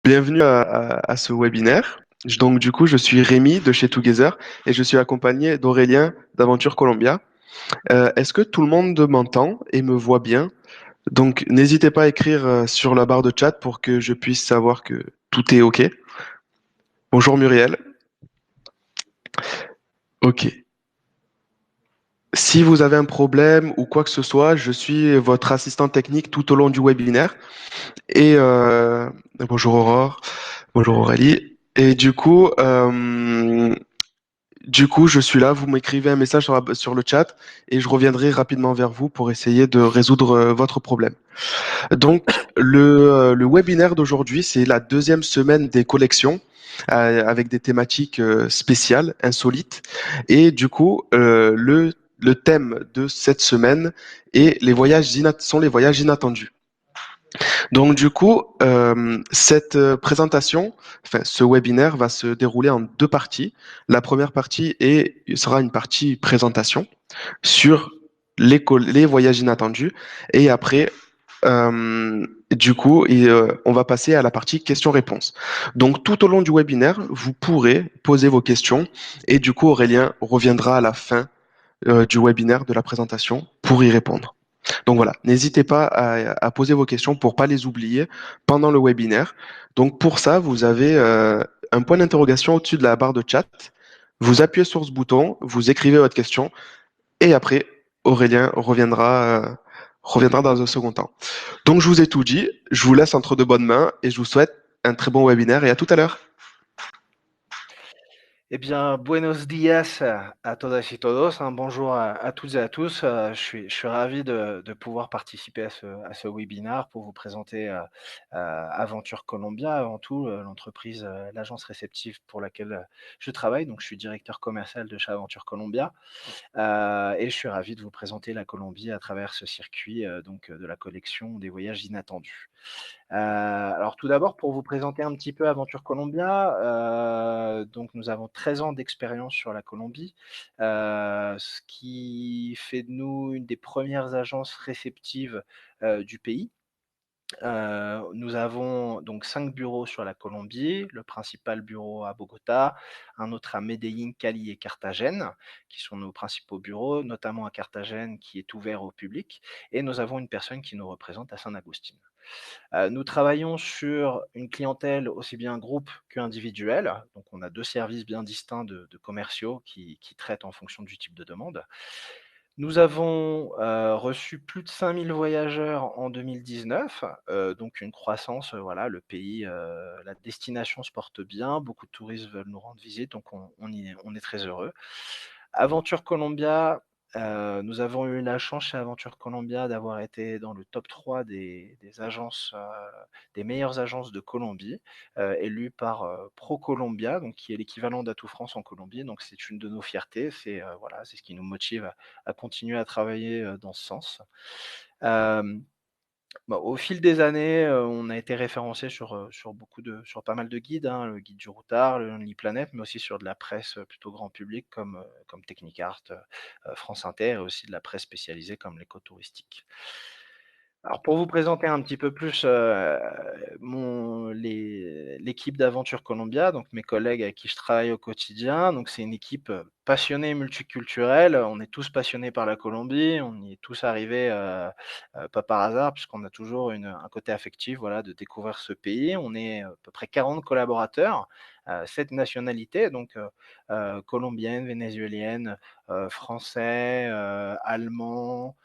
Bienvenue à ce webinaire. Donc, du coup, je suis Rémi de chez Together et je suis accompagné d'Aurélien d'Aventure Colombia. Est-ce que tout le monde m'entend et me voit bien? Donc, n'hésitez pas à écrire sur la barre de chat pour que je puisse savoir que tout est OK. Bonjour Muriel. OK. Si vous avez un problème ou quoi que ce soit, je suis votre assistant technique tout au long du webinaire. Et bonjour Aurore, bonjour Aurélie. Et du coup, je suis là, vous m'écrivez un message sur le chat et je reviendrai rapidement vers vous pour essayer de résoudre votre problème. Donc, le webinaire d'aujourd'hui, c'est la deuxième semaine des collections avec des thématiques spéciales, insolites. Et du coup, le thème de cette semaine est sont les voyages inattendus. Donc du coup, cette présentation, enfin ce webinaire va se dérouler en deux parties. La première partie sera une partie présentation sur les voyages inattendus et après, on va passer à la partie questions-réponses. Donc tout au long du webinaire, vous pourrez poser vos questions et du coup Aurélien reviendra à la fin du webinaire de la présentation pour y répondre. Donc voilà, n'hésitez pas à poser vos questions pour pas les oublier pendant le webinaire. Donc pour ça, vous avez un point d'interrogation au-dessus de la barre de chat. Vous appuyez sur ce bouton, vous écrivez votre question et après Aurélien reviendra dans un second temps. Donc je vous ai tout dit, je vous laisse entre de bonnes mains et je vous souhaite un très bon webinaire et à tout à l'heure. Eh bien, buenos días à todas y todos, hein. Bonjour à toutes et à tous. Je suis ravi de pouvoir participer à ce webinaire pour vous présenter Aventure Colombia, avant tout, l'entreprise, l'agence réceptive pour laquelle je travaille. Donc, je suis directeur commercial de chez Aventure Colombia. Et je suis ravi de vous présenter la Colombie à travers ce circuit de la collection des voyages inattendus. Alors tout d'abord, pour vous présenter un petit peu Aventure Colombia, donc nous avons 13 ans d'expérience sur la Colombie, ce qui fait de nous une des premières agences réceptives du pays. Nous avons donc 5 bureaux sur la Colombie, le principal bureau à Bogota, un autre à Medellín, Cali et Carthagène, qui sont nos principaux bureaux, notamment à Carthagène qui est ouvert au public, et nous avons une personne qui nous représente à Saint-Agustin. Nous travaillons sur une clientèle aussi bien groupe qu'individuelle, donc on a 2 services bien distincts de commerciaux qui traitent en fonction du type de demande. Nous avons, reçu plus de 5 000 voyageurs en 2019, donc une croissance, voilà, le pays, la destination se porte bien, beaucoup de touristes veulent nous rendre visite, donc on est très heureux. Aventure Colombia, nous avons eu la chance chez Aventure Colombia d'avoir été dans le top 3 des agences, des meilleures agences de Colombie, élues par, ProColombia, donc qui est l'équivalent d'Atout France en Colombie. Donc c'est une de nos fiertés, voilà, c'est ce qui nous motive à continuer à travailler, dans ce sens. Hem Bah, au fil des années, on a été référencé sur pas mal de guides, hein, le guide du routard, le Lonely Planet, mais aussi sur de la presse, plutôt grand public comme Technicart, France Inter et aussi de la presse spécialisée comme l'éco-touristique. Alors pour vous présenter un petit peu plus, l'équipe d'Aventure Colombia, donc mes collègues avec qui je travaille au quotidien, donc c'est une équipe, passionnée et multiculturelle. On est tous passionnés par la Colombie, on y est tous arrivés, pas par hasard puisqu'on a toujours un côté affectif, voilà, de découvrir ce pays. On est à peu près 40 collaborateurs, 7 nationalités donc colombiennes, vénézuéliennes, français, allemands,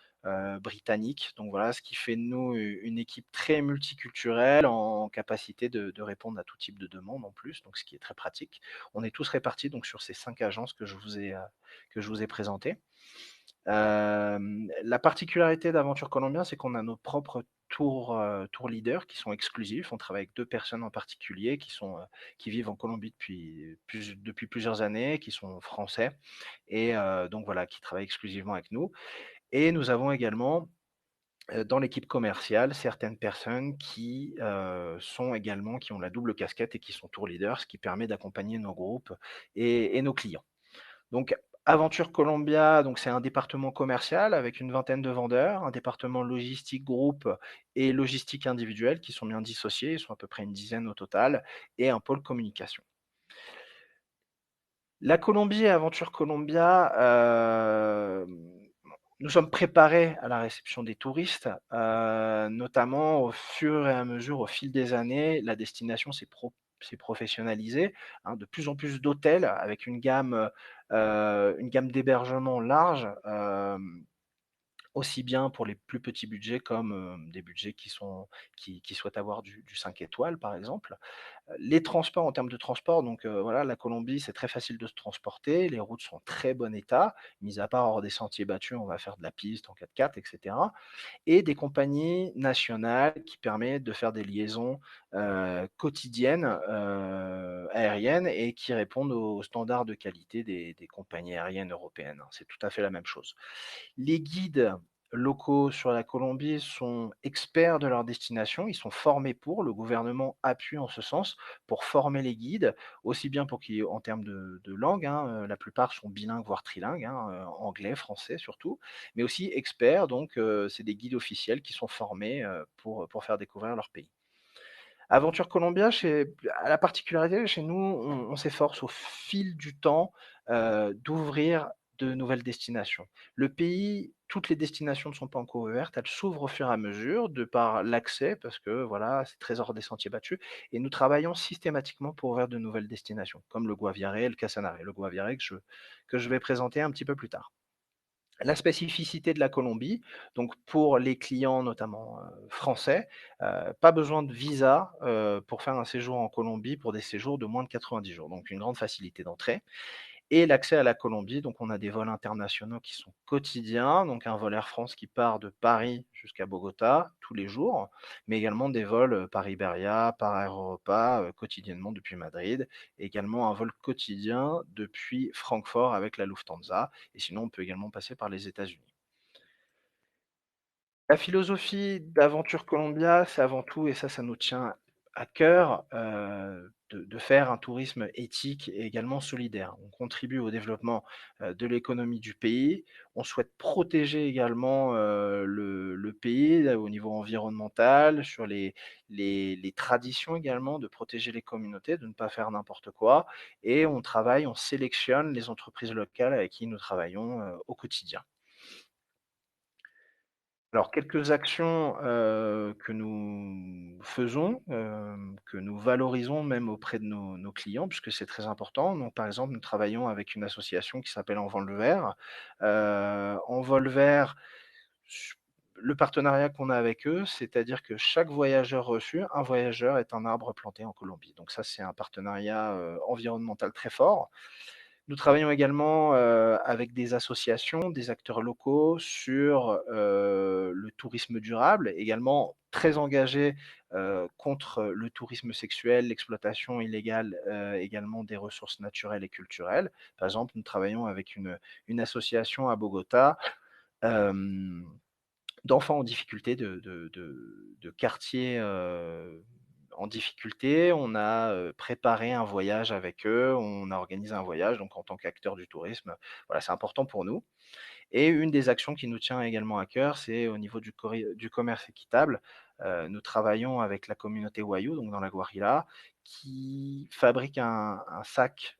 britannique. Donc voilà, ce qui fait de nous une équipe très multiculturelle en capacité de répondre à tout type de demande en plus, donc ce qui est très pratique. On est tous répartis donc sur ces 5 agences que je vous ai présentées. La particularité d'Aventure Colombien, c'est qu'on a nos propres tour leaders qui sont exclusifs. On travaille avec 2 personnes en particulier qui vivent en Colombie depuis plusieurs années, qui sont français et donc voilà, qui travaillent exclusivement avec nous. Et nous avons également, dans l'équipe commerciale, certaines personnes qui ont la double casquette et qui sont tour leaders, ce qui permet d'accompagner nos groupes et nos clients. Donc Aventure Colombia, donc c'est un département commercial avec une vingtaine de vendeurs, un département logistique groupe et logistique individuelle qui sont bien dissociés, ils sont à peu près une dizaine au total, et un pôle communication. La Colombie et Aventure Colombia, nous sommes préparés à la réception des touristes, notamment au fur et à mesure, au fil des années, la destination s'est professionnalisée, hein, de plus en plus d'hôtels avec une gamme d'hébergements large, aussi bien pour les plus petits budgets comme des budgets qui souhaitent avoir du 5 étoiles, par exemple. Les transports, en termes de transport, donc voilà, la Colombie, c'est très facile de se transporter. Les routes sont en très bon état, mis à part hors des sentiers battus, on va faire de la piste en 4x4, et cetera. Et des compagnies nationales qui permettent de faire des liaisons quotidiennes aériennes et qui répondent aux standards de qualité des compagnies aériennes européennes, hein. C'est tout à fait la même chose. Les guides locaux sur la Colombie sont experts de leur destination, ils sont formés pour, le gouvernement appuie en ce sens pour former les guides, aussi bien pour qu'ils en termes de langue, hein, la plupart sont bilingues, voire trilingues, hein, anglais, français surtout, mais aussi experts, donc c'est des guides officiels qui sont formés, pour faire découvrir leur pays. Aventure Colombia, la particularité chez nous, on s'efforce au fil du temps d'ouvrir de nouvelles destinations. Le pays, toutes les destinations ne sont pas encore ouvertes, elles s'ouvrent au fur et à mesure de par l'accès, parce que voilà, c'est très hors des sentiers battus, et nous travaillons systématiquement pour ouvrir de nouvelles destinations, comme le Guaviare et le Casanare. Le Guaviare que je vais présenter un petit peu plus tard. La spécificité de la Colombie, donc pour les clients notamment français, pas besoin de visa pour faire un séjour en Colombie pour des séjours de moins de 90 jours, donc une grande facilité d'entrée. Et l'accès à la Colombie, donc on a des vols internationaux qui sont quotidiens, donc un vol Air France qui part de Paris jusqu'à Bogota tous les jours, mais également des vols par Iberia, par Air Europa, quotidiennement depuis Madrid, et également un vol quotidien depuis Francfort avec la Lufthansa, et sinon on peut également passer par les États-Unis. La philosophie d'Aventure Colombia, c'est avant tout, et ça nous tient à cœur, de faire un tourisme éthique et également solidaire. On contribue au développement, de l'économie du pays. On souhaite protéger également, le pays, au niveau environnemental, sur les traditions également, de protéger les communautés, de ne pas faire n'importe quoi, et on sélectionne les entreprises locales avec qui nous travaillons, au quotidien. Alors, quelques actions, que nous faisons, que nous valorisons même auprès de nos clients, puisque c'est très important. Donc, par exemple, nous travaillons avec une association qui s'appelle Envol Vert. Envol Vert, su le partenariat qu'on a avec eux, c'est-à-dire que chaque voyageur reçu, un voyageur est un arbre planté en Colombie. Donc ça, c'est un partenariat, environnemental très fort. Nous travaillons également, avec des associations, des acteurs locaux sur, le tourisme durable, également très engagés, contre le tourisme sexuel, l'exploitation illégale, également des ressources naturelles et culturelles. Par exemple, nous travaillons avec une association à Bogota, hem d'enfants en difficulté, de quartiers, en difficulté. On a, préparé un voyage avec eux, on a organisé un voyage, donc en tant qu'acteur du tourisme, voilà, c'est important pour nous. Et une des actions qui nous tient également à cœur, c'est au niveau du commerce équitable. Nous travaillons avec la communauté Wayuu, donc dans la Guajira, qui fabrique un sac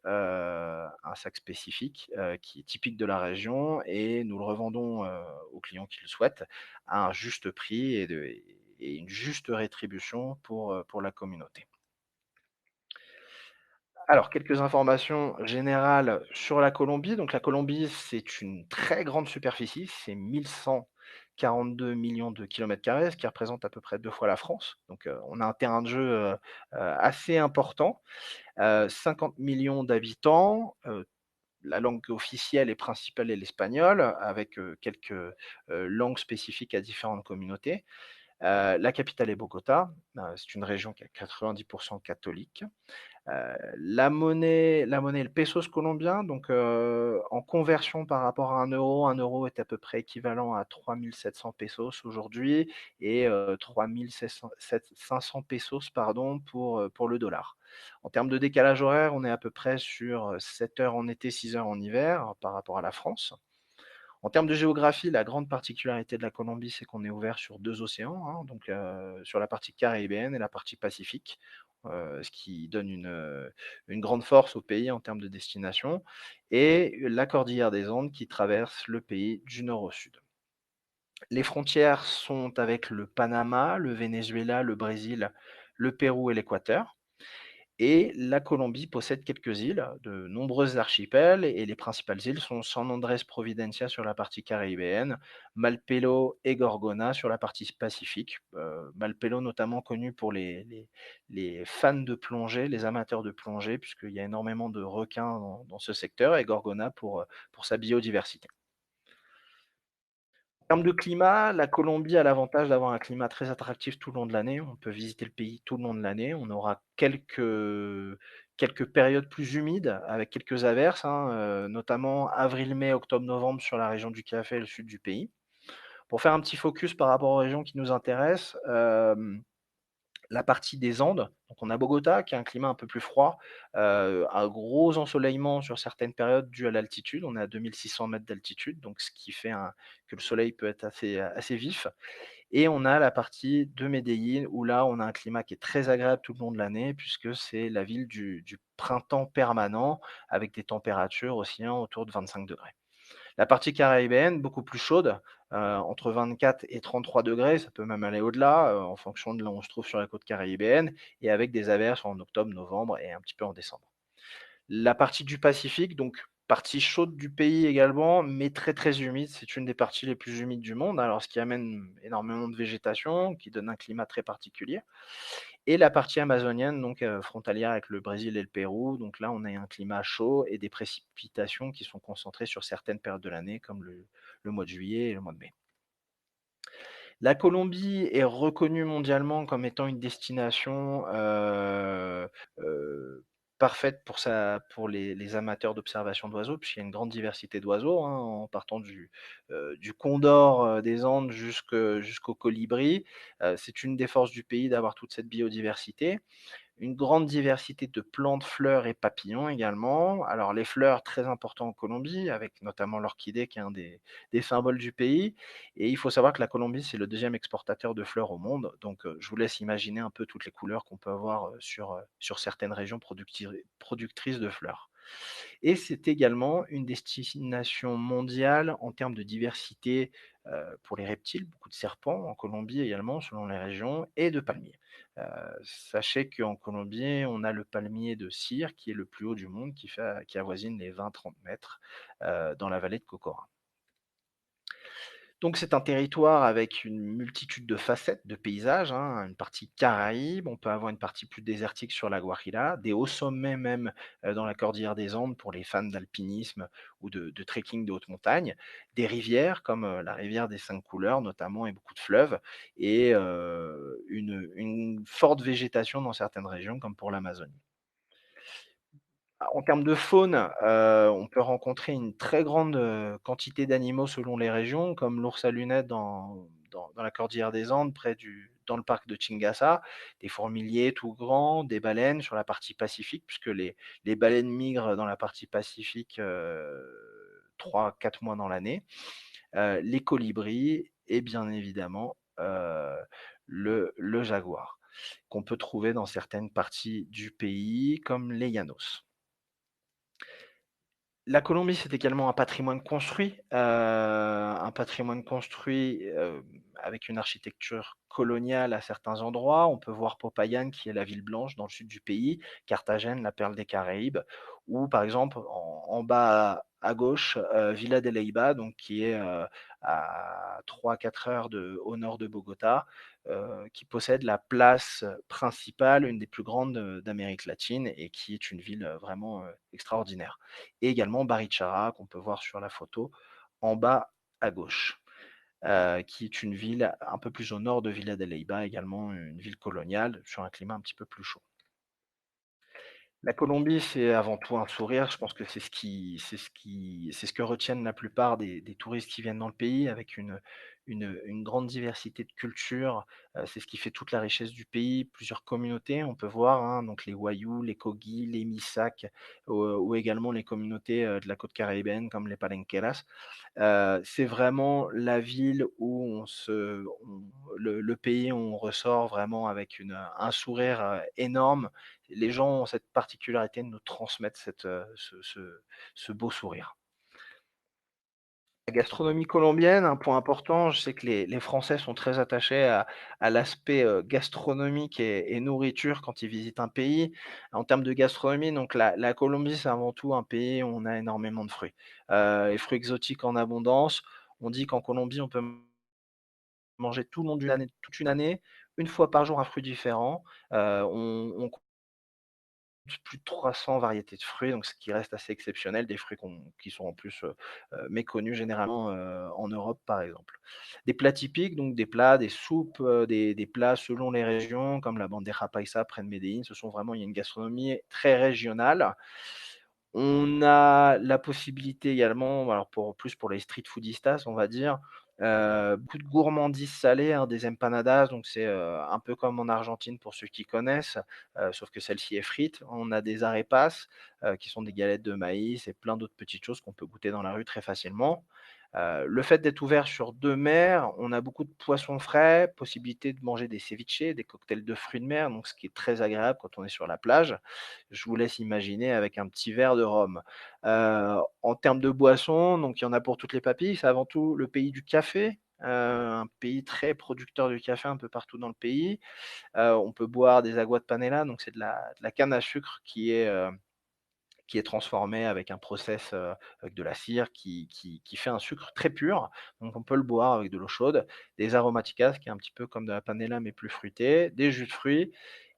spécifique, qui est typique de la région, et nous le revendons, aux clients qui le souhaitent à un juste prix et une juste rétribution pour la communauté. Alors, quelques informations générales sur la Colombie. Donc la Colombie, c'est une très grande superficie, c'est 1 142 millions de kilomètres carrés, ce qui représente à peu près 2 fois la France. Donc, on a un terrain de jeu, assez important, 50 millions d'habitants, la langue officielle et principale est l'espagnol avec, quelques, langues spécifiques à différentes communautés. La capitale est Bogota, c'est une région qui est 90 catholique. La monnaie est le pesos colombien, donc en conversion par rapport à un euro est à peu près équivalent à 3 700 pesos aujourd'hui et 500 pesos pardon pour le dollar. En termes de décalage horaire, on est à peu près sur 7 heures en été, 6 heures en hiver par rapport à la France. En termes de géographie, la grande particularité de la Colombie, c'est qu'on est ouvert sur 2 océans, hein, donc sur la partie caribéenne et la partie Pacifique, ce qui donne une grande force au pays en termes de destination et la cordillère des Andes qui traverse le pays du nord au sud. Les frontières sont avec le Panama, le Venezuela, le Brésil, le Pérou et l'Équateur. Et la Colombie possède quelques îles, de nombreux archipels, et les principales îles sont San Andrés Providencia sur la partie caribéenne, Malpelo et Gorgona sur la partie pacifique. Malpelo notamment connu pour les fans de plongée, les amateurs de plongée, puisqu'il y a énormément de requins dans ce secteur, et Gorgona pour sa biodiversité. En termes de climat, la Colombie a l'avantage d'avoir un climat très attractif tout le long de l'année. On peut visiter le pays tout le long de l'année. On aura quelques périodes plus humides avec quelques averses, hein, notamment avril, mai, octobre, novembre sur la région du Café et le sud du pays. Pour faire un petit focus par rapport aux régions qui nous intéressent, la partie des Andes, donc on a Bogota qui a un climat un peu plus froid, un gros ensoleillement sur certaines périodes dû à l'altitude. On est à 2 600 mètres d'altitude, donc ce qui fait que le soleil peut être assez vif. Et on a la partie de Medellín où là, on a un climat qui est très agréable tout le long de l'année puisque c'est la ville du printemps permanent avec des températures oscillant autour de 25 degrés. La partie caribéenne, beaucoup plus chaude, entre 24 et 33 degrés, ça peut même aller au-delà, en fonction de là où on se trouve sur la côte caribéenne et avec des averses en octobre, novembre et un petit peu en décembre. La partie du Pacifique, donc partie chaude du pays également, mais très, très humide. C'est une des parties les plus humides du monde, alors ce qui amène énormément de végétation, qui donne un climat très particulier. Et la partie amazonienne, donc frontalière avec le Brésil et le Pérou. Donc là, on a un climat chaud et des précipitations qui sont concentrées sur certaines périodes de l'année, comme le mois de juillet et le mois de mai. La Colombie est reconnue mondialement comme étant une destination heu, parfaite pour les amateurs d'observation d'oiseaux, puisqu'il y a une grande diversité d'oiseaux, hein, en partant du condor, des Andes jusqu'au colibri. C'est une des forces du pays d'avoir toute cette biodiversité. Une grande diversité de plantes, fleurs et papillons également. Alors les fleurs, très importants en Colombie, avec notamment l'orchidée qui est un des symboles du pays. Et il faut savoir que la Colombie, c'est le deuxième exportateur de fleurs au monde. Donc je vous laisse imaginer un peu toutes les couleurs qu'on peut avoir sur certaines régions productrices de fleurs. Et c'est également une destination mondiale en termes de diversité pour les reptiles, beaucoup de serpents en Colombie également, selon les régions, et de palmiers. Heu, Sachez qu'en Colombie, on a le palmier de cire qui est le plus haut du monde, qui avoisine les 20-30 mètres dans la vallée de Cocora. Donc c'est un territoire avec une multitude de facettes, de paysages, hein, une partie Caraïbe, on peut avoir une partie plus désertique sur la Guajira, des hauts sommets même dans la cordillère des Andes pour les fans d'alpinisme ou de trekking de haute montagne, des rivières comme la rivière des Cinq Couleurs notamment et beaucoup de fleuves, et une forte végétation dans certaines régions comme pour l'Amazonie. En termes de faune, on peut rencontrer une très grande, quantité d'animaux selon les régions, comme l'ours à lunettes dans la cordillère des Andes, dans le parc de Chingaza, des fourmiliers tout grands, des baleines sur la partie Pacifique, puisque les baleines migrent dans la partie Pacifique, 3-4 mois dans l'année, les colibris et bien évidemment, le jaguar, qu'on peut trouver dans certaines parties du pays, comme les llanos. La Colombie, c'est également un patrimoine construit, avec une architecture coloniale à certains endroits. On peut voir Popayán, qui est la ville blanche dans le sud du pays, Carthagène, la perle des Caraïbes, ou par exemple en bas à gauche, Villa de Leyva, donc qui est, à 3-4 heures au nord de Bogota, qui possède la place principale, une des plus grandes, d'Amérique latine et qui est une ville, vraiment, extraordinaire, et également Barichara qu'on peut voir sur la photo en bas à gauche. qui est une ville un peu plus au nord de Villa de Leyva, également une ville coloniale sur un climat un petit peu plus chaud. La Colombie, c'est avant tout un sourire. Je pense que c'est ce que retiennent la plupart des touristes qui viennent dans le pays avec une grande diversité de cultures. C'est ce qui fait toute la richesse du pays. Plusieurs communautés, on peut voir, hein, donc les Wayuu, les Kogi, les Misak, ou également les communautés, de la côte caribéenne comme les Palenqueras. C'est vraiment la ville où le pays où on ressort vraiment avec un sourire, énorme. Les gens ont cette particularité de nous transmettre ce beau sourire. La gastronomie colombienne, un point important, je sais que les Français sont très attachés à l'aspect, gastronomique et nourriture quand ils visitent un pays. En termes de gastronomie, donc la Colombie, c'est avant tout un pays où on a énormément de fruits. Les fruits exotiques en abondance. On dit qu'en Colombie, on peut manger tout le long d'une année toute une année, une fois par jour un fruit différent. On plus de 300 variétés de fruits, donc ce qui reste assez exceptionnel, des fruits qui sont en plus, méconnus généralement, en Europe, par exemple. Des plats typiques, donc des plats, des soupes, des plats selon les régions, comme la bandeja paisa près de Medellín. Ce sont vraiment il y a une gastronomie très régionale. On a la possibilité également, alors pour les street foodistas, on va dire, beaucoup de gourmandises salées, hein, des empanadas, donc c'est, un peu comme en Argentine pour ceux qui connaissent, sauf que celle-ci est frite. On a des arepas, qui sont des galettes de maïs et plein d'autres petites choses qu'on peut goûter dans la rue très facilement. Le fait d'être ouvert sur 2 mers, on a beaucoup de poissons frais, possibilité de manger des ceviches, des cocktails de fruits de mer, donc ce qui est très agréable quand on est sur la plage. Je vous laisse imaginer avec un petit verre de rhum. En termes de boissons, donc il y en a pour toutes les papilles. C'est avant tout le pays du café, un pays très producteur de café un peu partout dans le pays. On peut boire des aguas de panela, donc c'est de la canne à sucre qui est transformée avec un process, avec de la cire qui fait un sucre très pur, donc on peut le boire avec de l'eau chaude. Des aromaticas qui est un petit peu comme de la panela mais plus fruité, des jus de fruits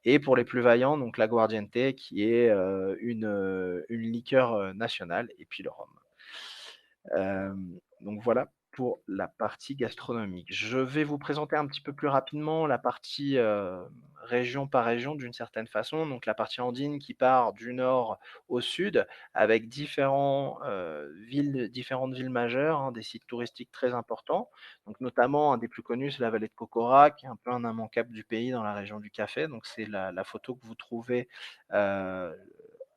et pour les plus vaillants, donc l'aguardiente qui est, une liqueur, nationale et puis le rhum. Donc voilà pour la partie gastronomique. Je vais vous présenter un petit peu plus rapidement la partie, région par région d'une certaine façon. Donc la partie andine qui part du nord au sud avec différentes villes majeures, hein, des sites touristiques très importants. Donc notamment un des plus connus, c'est la vallée de Cocora, qui est un peu un immanquable du pays dans la région du café. Donc c'est la photo que vous trouvez, heu,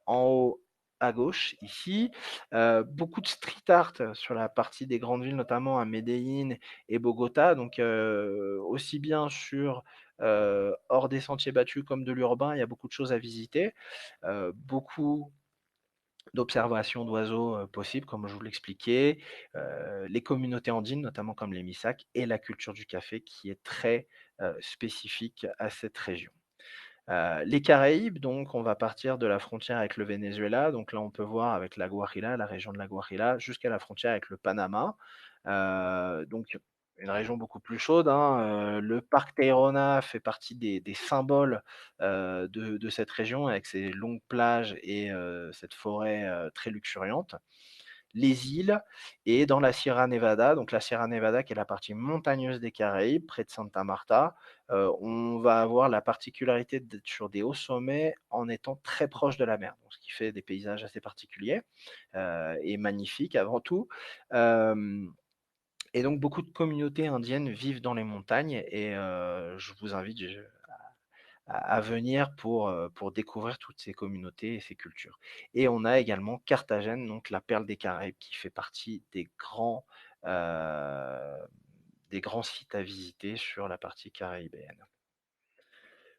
en haut à gauche ici. Beaucoup de street art sur la partie des grandes villes, notamment à Medellín et Bogota, donc aussi bien hors des sentiers battus comme de l'urbain, il y a beaucoup de choses à visiter. Beaucoup d'observations d'oiseaux, possibles comme je vous l'expliquais, les communautés andines, notamment comme les Misak et la culture du café qui est très, spécifique à cette région. Les Caraïbes, donc on va partir de la frontière avec le Venezuela, donc là on peut voir avec la Guajira, la région de la Guajira, jusqu'à la frontière avec le Panama. Donc une région beaucoup plus chaude, hein, le parc Tayrona fait partie des symboles, de cette région avec ses longues plages et cette forêt, très luxuriante. Les îles et dans la Sierra Nevada, donc la Sierra Nevada qui est la partie montagneuse des Caraïbes, près de Santa Marta, on va avoir la particularité d'être sur des hauts sommets en étant très proche de la mer, donc ce qui fait des paysages assez particuliers, et magnifiques avant tout. Hem Et donc beaucoup de communautés indiennes vivent dans les montagnes et je vous invite à venir pour découvrir toutes ces communautés et ces cultures. Et on a également Carthagène, donc la perle des Caraïbes, qui fait partie heu, des grands sites à visiter sur la partie caribéenne.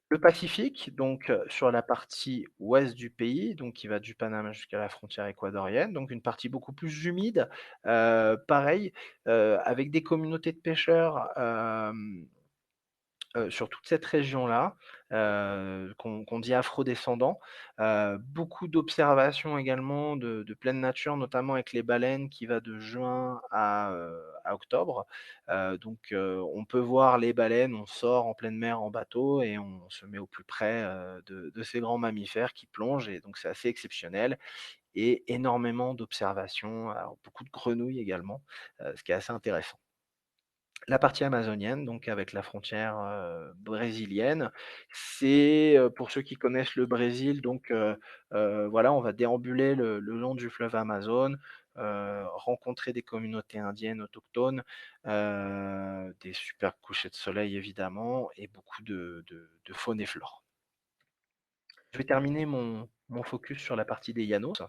Le Pacifique, donc sur la partie ouest du pays, donc qui va du Panama jusqu'à la frontière équatorienne, donc une partie beaucoup plus humide, pareil, avec des communautés de pêcheurs, sur toute cette région-là, qu'on dit afro-descendants. Beaucoup d'observations également de pleine nature, notamment avec les baleines qui va de juin à octobre. On peut voir les baleines, on sort en pleine mer en bateau et on se met au plus près, de ces grands mammifères qui plongent et donc c'est assez exceptionnel et énormément d'observations, alors beaucoup de grenouilles également, ce qui est assez intéressant. La partie amazonienne, donc avec la frontière, brésilienne, c'est, pour ceux qui connaissent le Brésil, donc voilà, on va déambuler le long du fleuve Amazone, rencontrer des communautés indiennes autochtones, des superbes couchers de soleil évidemment et beaucoup de faune et flore. Je vais terminer mon focus sur la partie des llanos.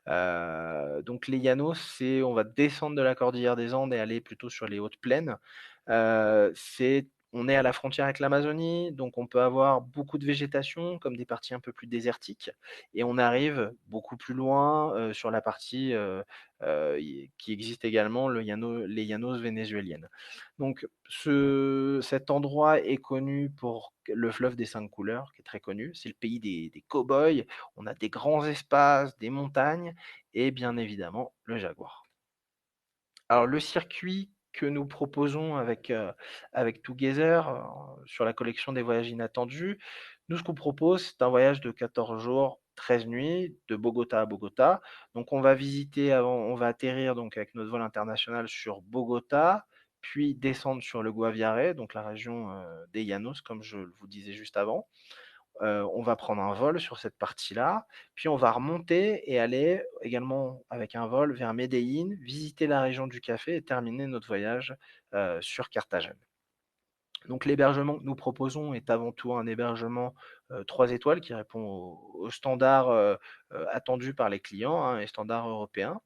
Donc les llanos, c'est on va descendre de la cordillère des Andes et aller plutôt sur les hautes plaines. On est à la frontière avec l'Amazonie, donc on peut avoir beaucoup de végétation, comme des parties un peu plus désertiques et on arrive beaucoup plus loin, sur la partie, i qui existe également, les llanos vénézuéliennes. Donc cet endroit est connu pour le fleuve des 5 couleurs, qui est très connu. C'est le pays des cow-boys. On a des grands espaces, des montagnes et bien évidemment le jaguar. Alors le circuit que nous proposons avec Together, sur la collection des voyages inattendus, nous ce qu'on propose, c'est un voyage de 14 jours, 13 nuits, de Bogota à Bogota. Donc on va atterrir donc avec notre vol international sur Bogota, puis descendre sur le Guaviare, donc la région, des Llanos, comme je vous disais juste avant. On va prendre un vol sur cette partie-là, puis on va remonter et aller également avec un vol vers Medellín, visiter la région du café et terminer notre voyage, sur Carthagène. Donc l'hébergement que nous proposons est avant tout un hébergement, 3 étoiles qui répond aux standards, attendus par les clients, hein, les standards européens.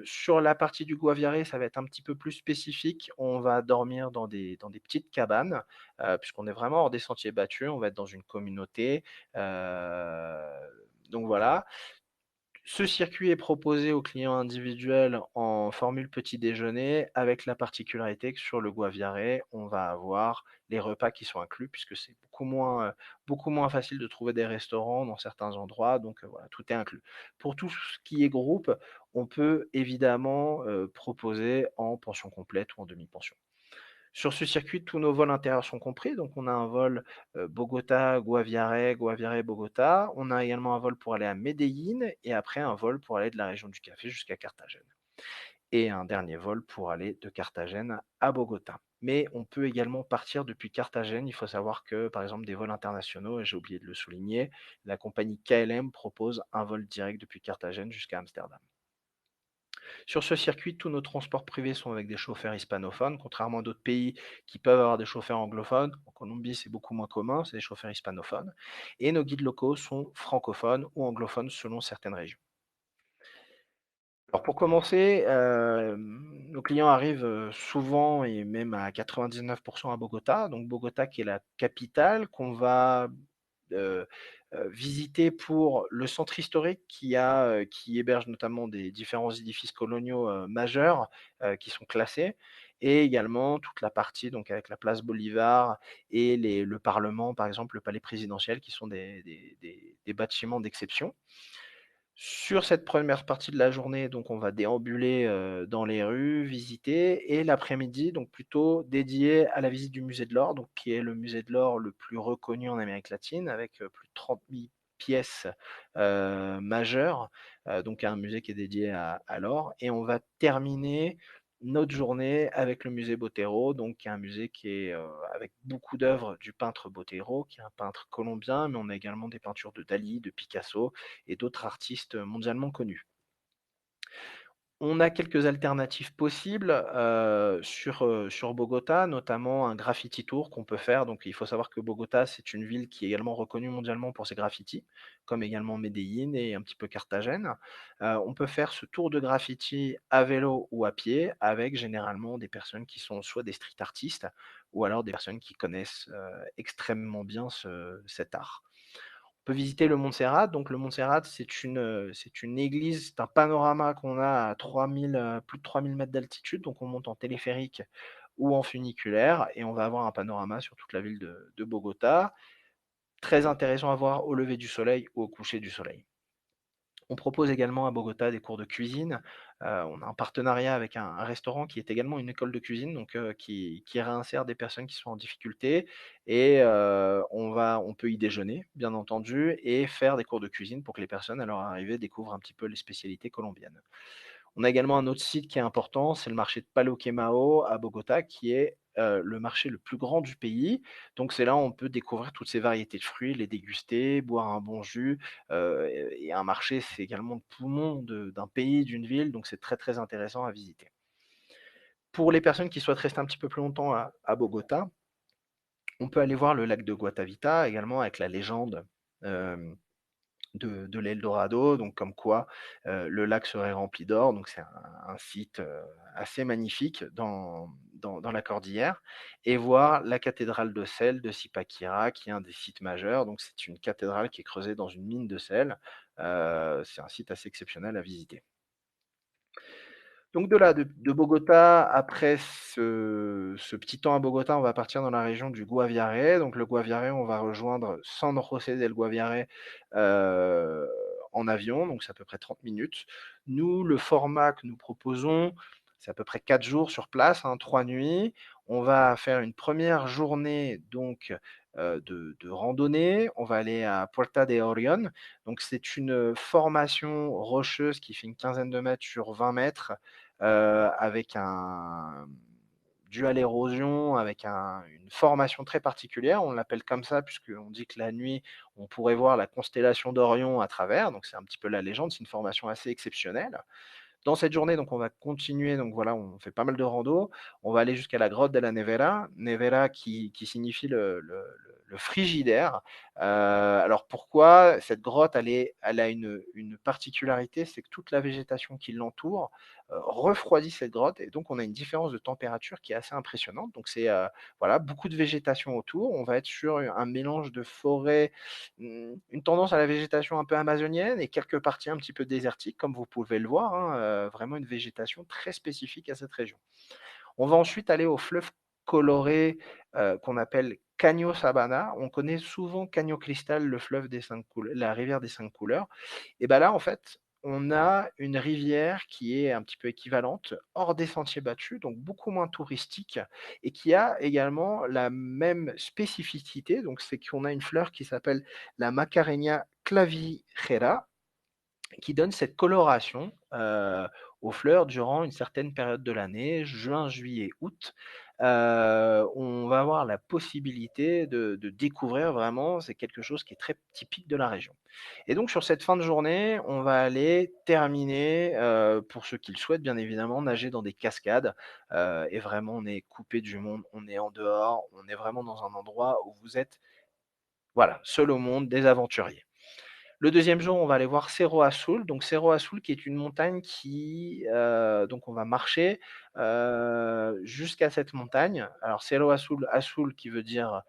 Sur la partie du Guaviare, ça va être un petit peu plus spécifique. On va dormir dans des petites cabanes, puisqu'on est vraiment hors des sentiers battus. On va être dans une communauté, donc voilà. Ce circuit est proposé aux clients individuels en formule petit déjeuner, avec la particularité que sur le Guaviare, on va avoir les repas qui sont inclus, puisque c'est beaucoup moins facile de trouver des restaurants dans certains endroits, donc voilà, tout est inclus. Pour tout ce qui est groupe, on peut évidemment, proposer en pension complète ou en demi-pension. Sur ce circuit, tous nos vols intérieurs sont compris, donc on a un vol, Bogota, Guaviare, Guaviare-Bogota. On a également un vol pour aller à Medellín et après un vol pour aller de la région du café jusqu'à Carthagène et un dernier vol pour aller de Carthagène à Bogota. Mais on peut également partir depuis Carthagène. Il faut savoir que, par exemple, des vols internationaux, et j'ai oublié de le souligner, la compagnie KLM propose un vol direct depuis Carthagène jusqu'à Amsterdam. Sur ce circuit, tous nos transports privés sont avec des chauffeurs hispanophones, contrairement à d'autres pays qui peuvent avoir des chauffeurs anglophones. En Colombie, c'est beaucoup moins commun, c'est des chauffeurs hispanophones. Et nos guides locaux sont francophones ou anglophones selon certaines régions. Alors pour commencer, nos clients arrivent, souvent et même à 99 à Bogota. Donc Bogota qui est la capitale qu'on va, heu visiter pour le centre historique qui héberge notamment des différents édifices coloniaux, majeurs, qui sont classés et également toute la partie donc avec la place Bolivar et le parlement, par exemple, le palais présidentiel qui sont des bâtiments d'exception. Sur cette première partie de la journée, donc on va déambuler, dans les rues, visiter et l'après-midi, donc plutôt dédié à la visite du musée de l'Or, donc qui est le musée de l'Or le plus reconnu en Amérique latine avec, plus de 30 000 pièces, majeures, donc un musée qui est dédié à l'or et on va terminer notre journée avec le musée Botero, donc qui est un musée qui est, avec beaucoup d'œuvres du peintre Botero, qui est un peintre colombien, mais on a également des peintures de Dali, de Picasso et d'autres artistes mondialement connus. On a quelques alternatives possibles, sur Bogota, notamment un graffiti tour qu'on peut faire. Donc il faut savoir que Bogota, c'est une ville qui est également reconnue mondialement pour ses graffitis, comme également Medellín et un petit peu Carthagène. On peut faire ce tour de graffiti à vélo ou à pied avec généralement des personnes qui sont soit des street artistes ou alors des personnes qui connaissent, extrêmement bien cet art. On peut visiter le Montserrat. Donc le Montserrat, c'est une église, c'est un panorama qu'on a à 3000, plus de 3000 mètres d'altitude. Donc on monte en téléphérique ou en funiculaire et on va avoir un panorama sur toute la ville de Bogota. Très intéressant à voir au lever du soleil ou au coucher du soleil. On propose également à Bogota des cours de cuisine. On a un partenariat avec un restaurant qui est également une école de cuisine, donc qui réinsère des personnes qui sont en difficulté et on peut y déjeuner, bien entendu et faire des cours de cuisine pour que les personnes, à leur arrivée, découvrent un petit peu les spécialités colombiennes. On a également un autre site qui est important, c'est le marché de Palo Quemao à Bogota, qui est, le marché le plus grand du pays. Donc c'est là où on peut découvrir toutes ces variétés de fruits, les déguster, boire un bon jus, et un marché, c'est également le poumon d'un pays, d'une ville, donc c'est très, très intéressant à visiter. Pour les personnes qui souhaitent rester un petit peu plus longtemps à Bogota, on peut aller voir le lac de Guatavita également avec la légende, hem de l'Eldorado, donc comme quoi, le lac serait rempli d'or, donc c'est un site, assez magnifique dans la cordillère et voir la cathédrale de sel de Zipaquirá qui est un des sites majeurs, donc c'est une cathédrale qui est creusée dans une mine de sel, c'est un site assez exceptionnel à visiter. Donc de là, de Bogota, après ce petit temps à Bogota, on va partir dans la région du Guaviare. Donc le Guaviare, on va rejoindre San José del Guaviare, heu, en avion, donc c'est à peu près 30 minutes. Nous, le format que nous proposons, c'est à peu près 4 jours sur place, hein, 3 nuits. On va faire une première journée donc, de randonnée. On va aller à Puerta de Orión. Donc c'est une formation rocheuse qui fait une quinzaine de mètres sur 20 mètres, avec un dû à l'érosion, avec une formation très particulière. On l'appelle comme ça puisqu'on dit que la nuit, on pourrait voir la constellation d'Orion à travers, donc c'est un petit peu la légende, c'est une formation assez exceptionnelle. Dans cette journée, donc on va continuer, donc voilà, on fait pas mal de rando. On va aller jusqu'à la grotte de la Nevera, Nevera qui signifie le frigidaire. Alors pourquoi? Cette grotte, elle a une particularité, c'est que toute la végétation qui l'entoure, refroidit cette grotte et donc on a une différence de température qui est assez impressionnante. Donc c'est, voilà, beaucoup de végétation autour. On va être sur un mélange de forêt, une tendance à la végétation un peu amazonienne et quelques parties un petit peu désertiques, comme vous pouvez le voir, hein, vraiment une végétation très spécifique à cette région. On va ensuite aller au fleuve coloré, qu'on appelle Caño Sabana. On connaît souvent Caño Cristal, le fleuve des 5 couleurs, la rivière des 5 couleurs. Et ben là, en fait, on a une rivière qui est un petit peu équivalente, hors des sentiers battus, donc beaucoup moins touristique, et qui a également la même spécificité. Donc, c'est qu'on a une fleur qui s'appelle la Macarenia clavijera, qui donne cette coloration aux fleurs durant une certaine période de l'année, juin, juillet, août. On va avoir la possibilité de découvrir vraiment, c'est quelque chose qui est très typique de la région. Et donc sur cette fin de journée, on va aller terminer, pour ceux qui le souhaitent bien évidemment, nager dans des cascades, et vraiment on est coupé du monde, on est en dehors, on est vraiment dans un endroit où vous êtes, voilà, seul au monde, des aventuriers. Le deuxième jour, on va aller voir Cerro Azul. Donc Cerro Azul qui est une montagne qui, donc on va marcher, jusqu'à cette montagne. Alors Cerro Azul, azul qui veut dire,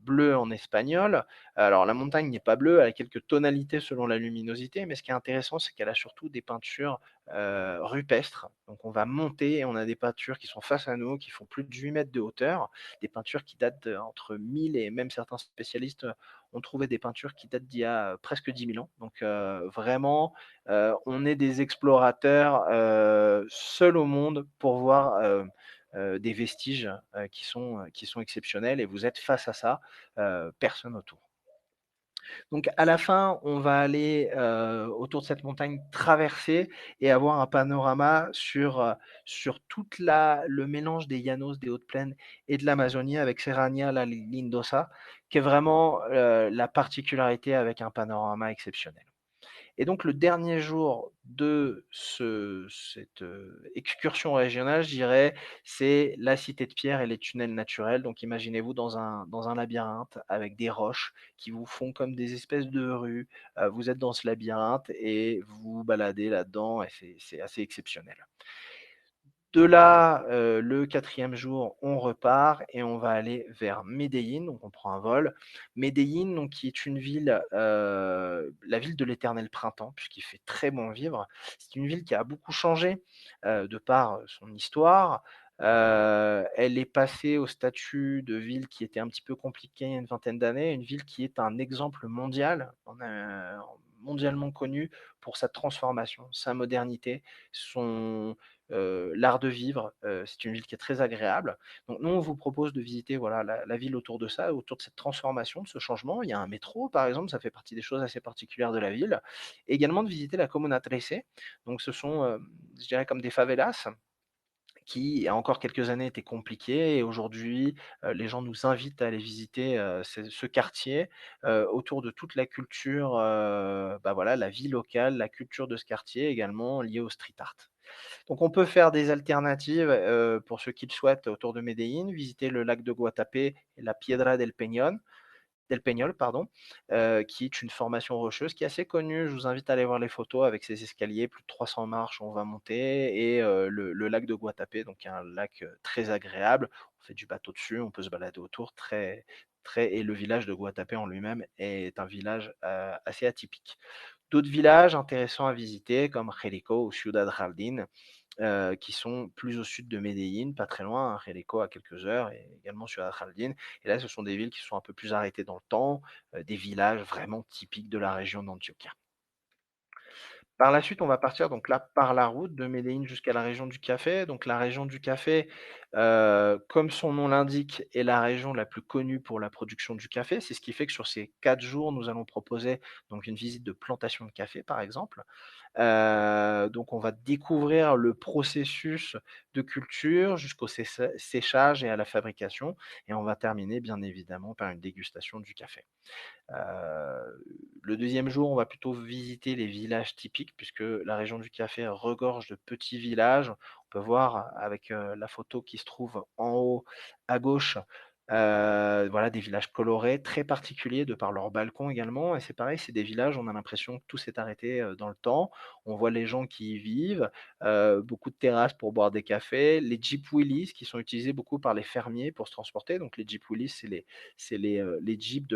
bleu en espagnol. Alors la montagne n'est pas bleue, elle a quelques tonalités selon la luminosité, mais ce qui est intéressant, c'est qu'elle a surtout des peintures, rupestres. Donc on va monter et on a des peintures qui sont face à nous, qui font plus de 8 mètres de hauteur, des peintures qui datent entre 1000 et même certains spécialistes on trouvait des peintures qui datent d'il y a presque 10 000 ans. Donc vraiment, on est des explorateurs seuls au monde pour voir des vestiges qui sont exceptionnels et vous êtes face à ça, personne autour. Donc à la fin, on va aller, autour de cette montagne, traverser et avoir un panorama sur toute la le mélange des llanos, des hautes plaines et de l'Amazonie avec Serranía la Lindosa, qui est vraiment, la particularité avec un panorama exceptionnel. Et donc le dernier jour de cette excursion régionale, je dirais, c'est la cité de pierre et les tunnels naturels. Donc imaginez-vous dans un labyrinthe avec des roches qui vous font comme des espèces de rues. Vous êtes dans ce labyrinthe et vous vous baladez là-dedans et c'est assez exceptionnel. De là, le quatrième jour, on repart et on va aller vers Medellín, donc on prend un vol. Medellín, donc qui est une ville, la ville de l'éternel printemps, puisqu'il fait très bon vivre. C'est une ville qui a beaucoup changé, de par son histoire. Elle est passée au statut de ville qui était un petit peu compliquée il y a une vingtaine d'années, une ville qui est un exemple mondial, mondialement connue pour sa transformation, sa modernité, son l'art de vivre. C'est une ville qui est très agréable. Donc nous, on vous propose de visiter, voilà, la ville autour de ça, autour de cette transformation, de ce changement. Il y a un métro, par exemple, ça fait partie des choses assez particulières de la ville. Et également de visiter la Comuna 13. Donc ce sont, je dirais comme des favelas qui, il y a encore quelques années, étaient compliquées et aujourd'hui, les gens nous invitent à aller visiter, ce quartier, autour de toute la culture, bah, voilà, la vie locale, la culture de ce quartier également liée au street art. Donc on peut faire des alternatives, pour ceux qui le souhaitent autour de Medellín, visiter le lac de Guatapé et la Piedra del Peñol, pardon, qui est une formation rocheuse qui est assez connue. Je vous invite à aller voir les photos avec ces escaliers, plus de 300 marches, on va monter et le lac de Guatapé, donc un lac, très agréable. On fait du bateau dessus, on peut se balader autour, et le village de Guatapé en lui-même est un village, assez atypique. D'autres villages intéressants à visiter comme Jericó ou Ciudad Jardín, qui sont plus au sud de Medellín, pas très loin, hein, Jericó à quelques heures et également Ciudad Jardín. Et là, ce sont des villes qui sont un peu plus arrêtées dans le temps, des villages vraiment typiques de la région d'Antioquia. Par la suite, on va partir donc là par la route de Medellín jusqu'à la région du café. Donc la région du café, comme son nom l'indique, est la région la plus connue pour la production du café. C'est ce qui fait que sur ces 4 jours, nous allons proposer donc une visite de plantation de café, par exemple. Donc on va découvrir le processus de culture jusqu'au séchage et à la fabrication et on va terminer bien évidemment par une dégustation du café. Le deuxième jour, on va plutôt visiter les villages typiques puisque la région du café regorge de petits villages. On peut voir avec, la photo qui se trouve en haut à gauche, voilà des villages colorés, très particuliers de par leurs balcons également et c'est pareil, c'est des villages, on a l'impression que tout s'est arrêté, dans le temps. On voit les gens qui y vivent, beaucoup de terrasses pour boire des cafés, les Jeep Willys qui sont utilisés beaucoup par les fermiers pour se transporter. Donc les Jeep Willys, c'est les jeeps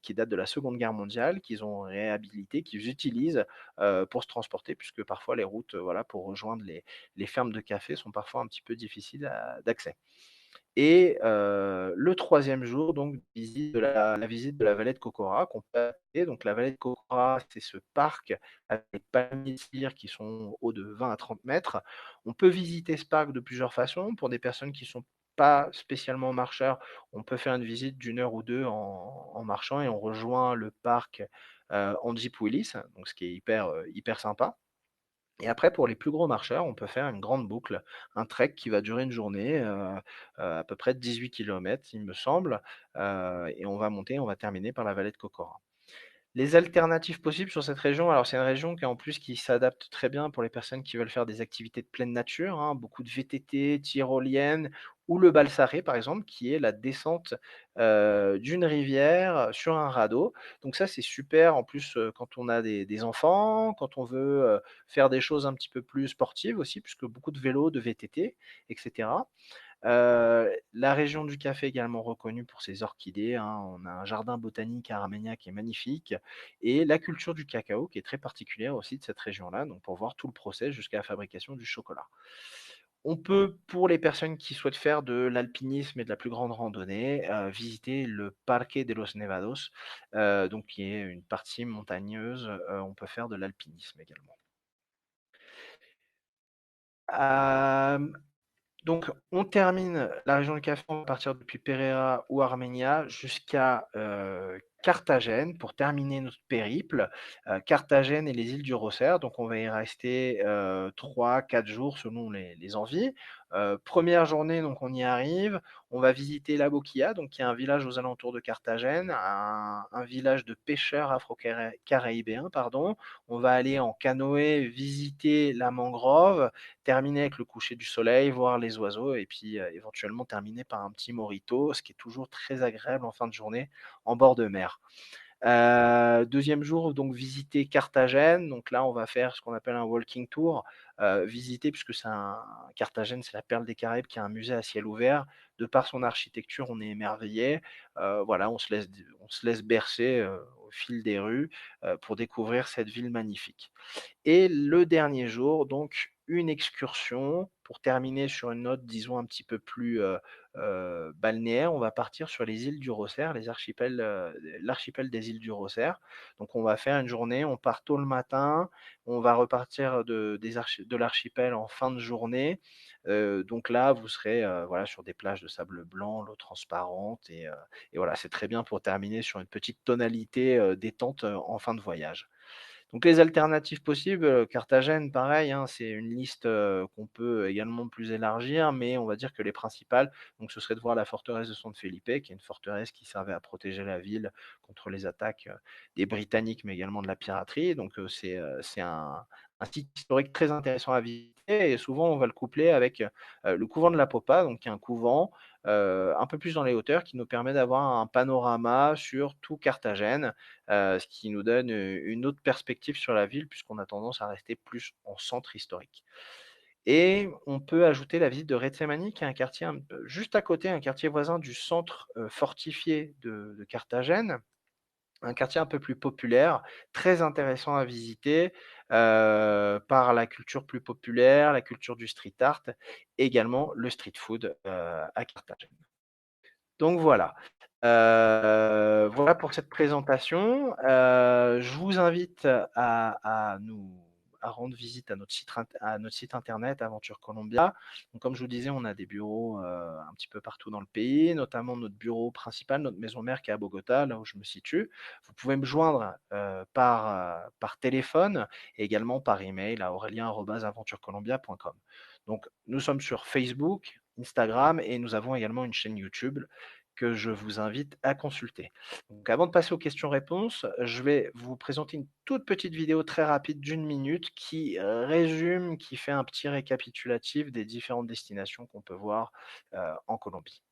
qui datent de la Seconde Guerre mondiale, qu'ils ont réhabilités, qu'ils utilisent, pour se transporter puisque parfois les routes, voilà, pour rejoindre les fermes de café sont parfois un petit peu difficiles d'accès. Et le troisième jour, donc la visite de la vallée de Cocora qu'on peut adapter. Donc la vallée de Cocora, c'est ce parc avec des palmiers de cire qui sont hauts de 20 à 30 mètres. On peut visiter ce parc de plusieurs façons. Pour des personnes qui ne sont pas spécialement marcheurs, on peut faire une visite d'une heure ou 2 en marchant et on rejoint le parc, en Jeep Willys, donc ce qui est hyper sympa. Et après, pour les plus gros marcheurs, on peut faire une grande boucle, un trek qui va durer une journée, à peu près 18 kilomètres, il me semble, et on va monter, on va terminer par la vallée de Cocora. Les alternatives possibles sur cette région, alors c'est une région qui en plus qui s'adapte très bien pour les personnes qui veulent faire des activités de pleine nature, hein, beaucoup de VTT, tyroliennes ou le Balsaré par exemple, qui est la descente, d'une rivière sur un radeau. Donc ça, c'est super en plus, quand on a des enfants, quand on veut, faire des choses un petit peu plus sportives aussi, puisque beaucoup de vélos, de VTT et cetera. La région du café également reconnue pour ses orchidées, hein. On a un jardin botanique à Armenia qui est magnifique et la culture du cacao qui est très particulière aussi de cette région-là, donc pour voir tout le process jusqu'à la fabrication du chocolat. On peut, pour les personnes qui souhaitent faire de l'alpinisme et de la plus grande randonnée, visiter le Parque de los Nevados, donc qui est une partie montagneuse, on peut faire de l'alpinisme également. Hem Donc, on termine la région du café, on va partir depuis Pereira ou Armenia jusqu'à Carthagène pour terminer notre périple. Carthagène et les îles du Rosaire, donc on va y rester 3-4 jours selon les envies. Première journée, donc on y arrive, on va visiter La Boquilla, donc qui est un village aux alentours de Carthagène, un village de pêcheurs afro-caribéens, pardon. On va aller en canoë visiter la mangrove, terminer avec le coucher du soleil, voir les oiseaux et puis, éventuellement terminer par un petit mojito, ce qui est toujours très agréable en fin de journée en bord de mer. 2e jour, donc visiter Carthagène. Donc là, on va faire ce qu'on appelle un walking tour, visiter puisque Carthagène, c'est la perle des Caraïbes qui a un musée à ciel ouvert. De par son architecture, on est émerveillé. Voilà, on se laisse bercer, au fil des rues, pour découvrir cette ville magnifique. Et le dernier jour, donc une excursion pour terminer sur une note, disons, un petit peu plus, balnéaire. On va partir sur les îles du Rossère, l'archipel des îles du Rossère. Donc on va faire une journée, on part tôt le matin, on va repartir de l'archipel en fin de journée. Donc là, vous serez, voilà, sur des plages de sable blanc, l'eau transparente et voilà, c'est très bien pour terminer sur une petite tonalité, détente, en fin de voyage. Donc les alternatives possibles, Carthagène pareil, hein, c'est une liste, qu'on peut également plus élargir, mais on va dire que les principales, donc ce serait de voir la forteresse de San Felipe, qui est une forteresse qui servait à protéger la ville contre les attaques, des Britanniques, mais également de la piraterie. Donc c'est un site historique très intéressant à visiter et souvent on va le coupler avec, le couvent de la Popa, donc qui est un couvent, un peu plus dans les hauteurs qui nous permet d'avoir un panorama sur tout Carthagène, ce qui nous donne, une autre perspective sur la ville puisqu'on a tendance à rester plus en centre historique et on peut ajouter la visite de Retsemani qui est un quartier juste à côté, un quartier voisin du centre, fortifié de Carthagène, un quartier un peu plus populaire, très intéressant à visiter, par la culture plus populaire, la culture du street art, également le street food, à Carthagène. Donc voilà. Voilà pour cette présentation. Je vous invite à rendre visite à notre site internet Aventure Colombia. Donc comme je vous disais, on a des bureaux, un petit peu partout dans le pays, notamment notre bureau principal, notre maison mère qui est à Bogota, là où je me situe. Vous pouvez me joindre, par téléphone et également par email à aurélien@aventurecolombia.com. Donc nous sommes sur Facebook, Instagram et nous avons également une chaîne YouTube que je vous invite à consulter. Donc avant de passer aux questions-réponses, je vais vous présenter une toute petite vidéo très rapide d'une minute qui résume, qui fait un petit récapitulatif des différentes destinations qu'on peut voir en Colombie.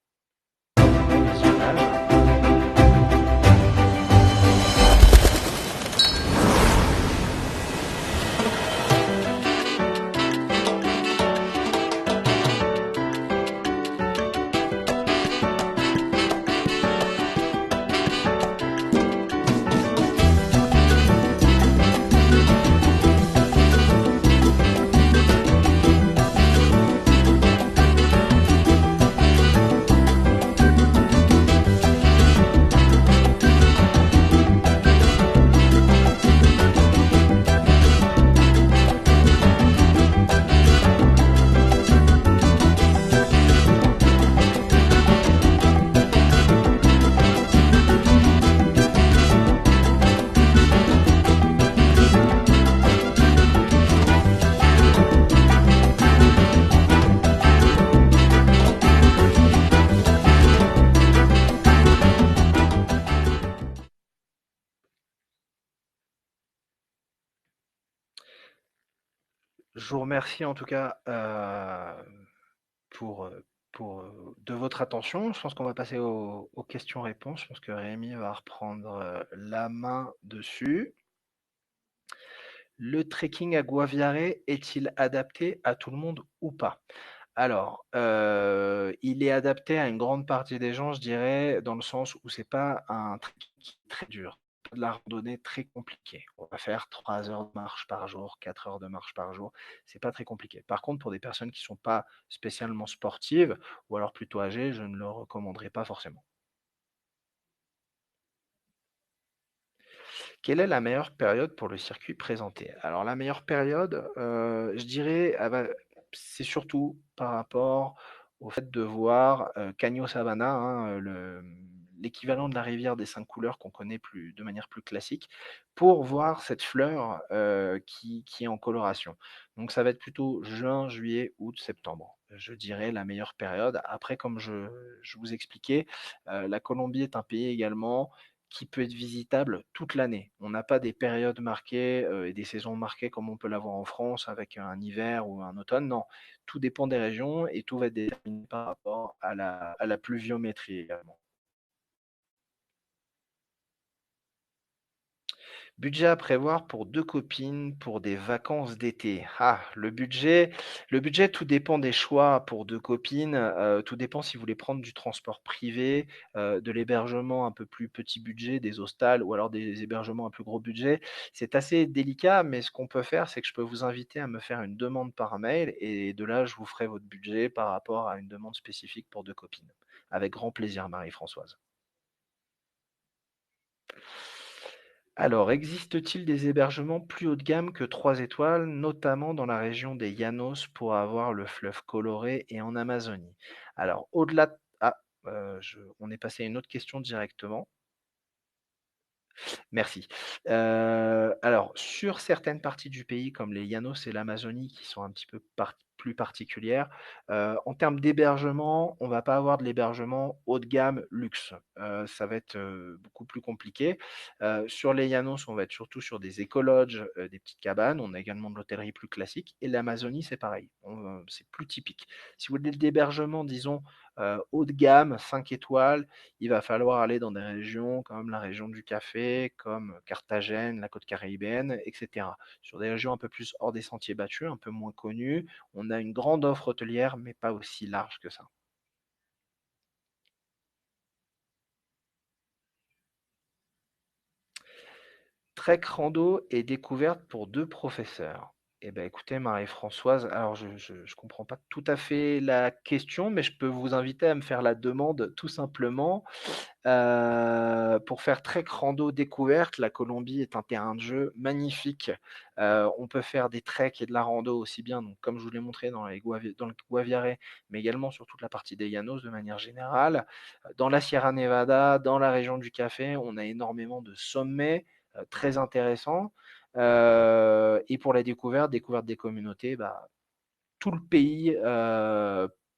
Je vous remercie en tout cas pour, de votre attention. Je pense qu'on va passer aux questions-réponses. Je pense que Rémi va reprendre la main dessus. Le trekking à Guaviare est-il adapté à tout le monde ou pas? Alors, il est adapté à une grande partie des gens, je dirais, dans le sens où c'est pas un trekking qui est très dur, pas de la randonnée très compliquée. On va faire 3 heures de marche par jour, 4 heures de marche par jour, c'est pas très compliqué. Par contre, pour des personnes qui sont pas spécialement sportives ou alors plutôt âgées, je ne le recommanderais pas forcément. Quelle est la meilleure période pour le circuit présenté? Alors la meilleure période, je dirais, c'est surtout par rapport au fait de voir, Caño Savana, hein, l'équivalent de la rivière des 5 couleurs qu'on connaît de manière plus classique, pour voir cette fleur, qui est en coloration. Donc ça va être plutôt juin, juillet, août, septembre. Je dirais la meilleure période. Après comme je vous expliquais, la Colombie est un pays également qui peut être visitable toute l'année. On n'a pas des périodes marquées, et des saisons marquées comme on peut l'avoir en France avec un hiver ou un automne. Non, tout dépend des régions et tout va être déterminé par rapport à la pluviométrie également. Budget à prévoir pour 2 copines pour des vacances d'été. Ah, le budget, tout dépend des choix pour 2 copines, tout dépend si vous voulez prendre du transport privé, de l'hébergement un peu plus petit budget, des hostals ou alors des hébergements à plus gros budget. C'est assez délicat, mais ce qu'on peut faire, c'est que je peux vous inviter à me faire une demande par mail et de là, je vous ferai votre budget par rapport à une demande spécifique pour 2 copines. Avec grand plaisir, Marie-Françoise. Alors, existe-t-il des hébergements plus haut de gamme que 3 étoiles, notamment dans la région des Llanos pour avoir le fleuve coloré et en Amazonie? Alors, au-delà de... Ah, on est passé à une autre question directement. Merci. Alors, sur certaines parties du pays, comme les Llanos et l'Amazonie, qui sont un petit peu plus particulières, en termes d'hébergement, on va pas avoir de l'hébergement haut de gamme luxe. Ça va être beaucoup plus compliqué. Sur les Llanos, on va être surtout sur des écologes, des petites cabanes. On a également de l'hôtellerie plus classique. Et l'Amazonie, c'est pareil. C'est plus typique. Si vous voulez de l'hébergement, disons, haut de gamme, 5 étoiles, il va falloir aller dans des régions comme la région du café, comme Carthagène, la côte caribéenne, etc. Sur des régions un peu plus hors des sentiers battus, un peu moins connues, on a une grande offre hôtelière, mais pas aussi large que ça. Trek rando et découverte pour 2 professeurs. Eh ben, écoutez Marie-Françoise, alors je comprends pas tout à fait la question, mais je peux vous inviter à me faire la demande tout simplement. Pour faire trek rando découverte, la Colombie est un terrain de jeu magnifique. On peut faire des treks et de la rando aussi bien, donc comme je vous l'ai montré dans le Guaviare, mais également sur toute la partie des Llanos de manière générale. Dans la Sierra Nevada, dans la région du Café, on a énormément de sommets, très intéressants. Et pour la découverte des communautés, bah, tout le pays,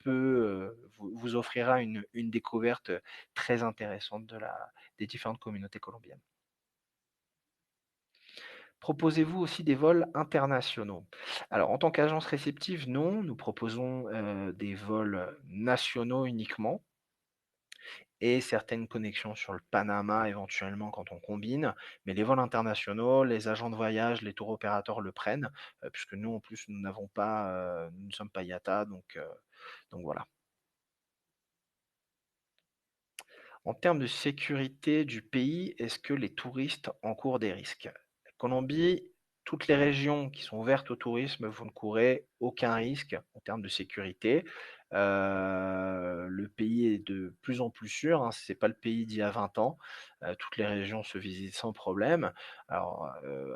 peut, vous offrira une découverte, très intéressante des différentes communautés colombiennes. Proposez-vous aussi des vols internationaux? Alors en tant qu'agence réceptive, non, nous proposons, des vols, nationaux uniquement et certaines connexions sur le Panama éventuellement quand on combine, mais les vols internationaux, les agents de voyage, les tours opérateurs le prennent, puisque nous en plus nous n'avons pas, nous ne sommes pas IATA donc voilà. En termes de sécurité du pays, est-ce que les touristes encourent des risques? Colombie, toutes les régions qui sont ouvertes au tourisme, vous ne courez aucun risque en termes de sécurité. Le pays est de plus en plus sûr, hein, ce n'est pas le pays d'il y a 20 ans. Toutes les régions se visitent sans problème. Alors,